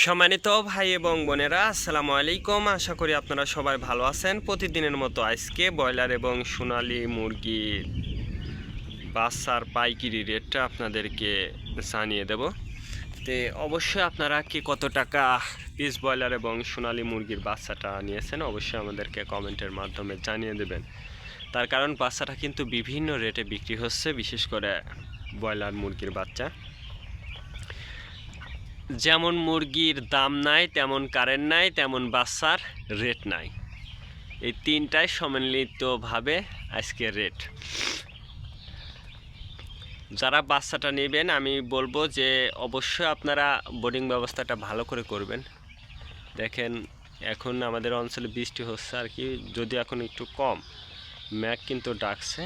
সম্মানিত ভাই এবং বোনেরা, আসসালামু আলাইকুম। আশা করি আপনারা সবাই ভালো আছেন। প্রতিদিনের মতো আজকে ব্রয়লার এবং সোনালী মুরগির বাচ্চার পাইকারি রেটটা আপনাদেরকে জানিয়ে দেব। তো অবশ্যই আপনারা কি কত টাকা পিস ব্রয়লার এবং সোনালী মুরগির বাচ্চাটা নিয়েছেন অবশ্যই আমাদেরকে কমেন্টের মাধ্যমে জানিয়ে দেবেন। তার কারণ বাচ্চাটা কিন্তু বিভিন্ন রেটে বিক্রি হচ্ছে, বিশেষ করে ব্রয়লার মুরগির বাচ্চা। যেমন মুরগির দাম নাই, তেমন কারেন্ট নাই, তেমন বাচ্চার রেট নাই। এই তিনটাই সম্মিলিতভাবে আজকের রেট। যারা বাচ্চাটা নেবেন আমি বলবো যে অবশ্যই আপনারা বোর্ডিং ব্যবস্থাটা ভালো করে করবেন। দেখেন এখন আমাদের অঞ্চলে বৃষ্টি হচ্ছে আর কি, যদি এখন একটু কম, ম্যাঘ কিন্তু ডাকছে,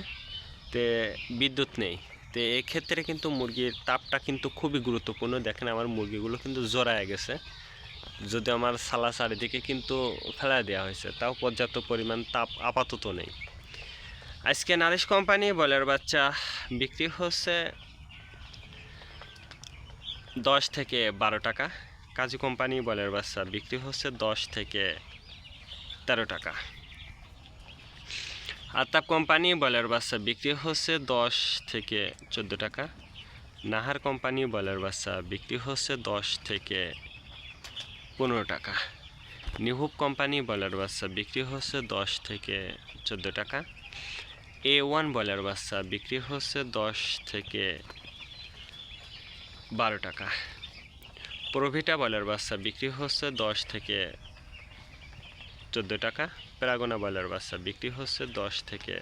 তে বিদ্যুৎ নেই। তো এক্ষেত্রে কিন্তু মুরগির তাপটা কিন্তু খুবই গুরুত্বপূর্ণ। দেখেন আমার মুরগিগুলো কিন্তু জড়ায় গেছে, যদি আমার সালা চারিদিকে কিন্তু ফেলা দেওয়া হয়েছে, তাও পর্যাপ্ত পরিমাণ তাপ আপাতত নেই। আজকে নারিশ কোম্পানি ব্রয়লার বাচ্চা বিক্রি হচ্ছে 10 থেকে 12 টাকা। কাজী কোম্পানি ব্রয়লার বাচ্চা বিক্রি হচ্ছে 10 থেকে 13 টাকা। আতাপ কোম্পানি ব্রয়লার বাচ্চা বিক্রি হচ্ছে 10 থেকে 14 টাকা। নাহার কোম্পানি ব্রয়লার বাচ্চা বিক্রি হচ্ছে 10 থেকে 15 টাকা। নিহুব কোম্পানি ব্রয়লার বাচ্চা বিক্রি হচ্ছে 10 থেকে 14 টাকা। A1 ব্রয়লার বাচ্চা বিক্রি হচ্ছে 10 থেকে 12 টাকা। প্রভিটা ব্রয়লার বাচ্চা বিক্রি হচ্ছে 10 থেকে 14 টাকা। প্যারাগোনা ব্রয়লার বাচ্চা বিক্রি হচ্ছে 10 থেকে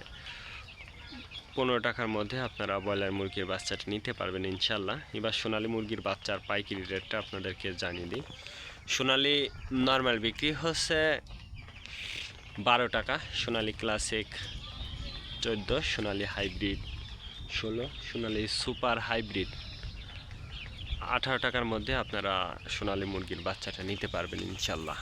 15 টাকার মধ্যে আপনারা ব্রয়লার মুরগির বাচ্চাটা নিতে পারবেন ইনশাল্লাহ। এবার সোনালী মুরগির বাচ্চার পাইকারি রেটটা আপনাদেরকে জানিয়ে দিই। সোনালী নর্মাল বিক্রি হচ্ছে 12 টাকা, সোনালী ক্লাসিক 14, সোনালী হাইব্রিড 16, সোনালী সুপার হাইব্রিড 18 টাকার মধ্যে আপনারা সোনালী মুরগির বাচ্চাটা নিতে পারবেন ইনশাল্লাহ।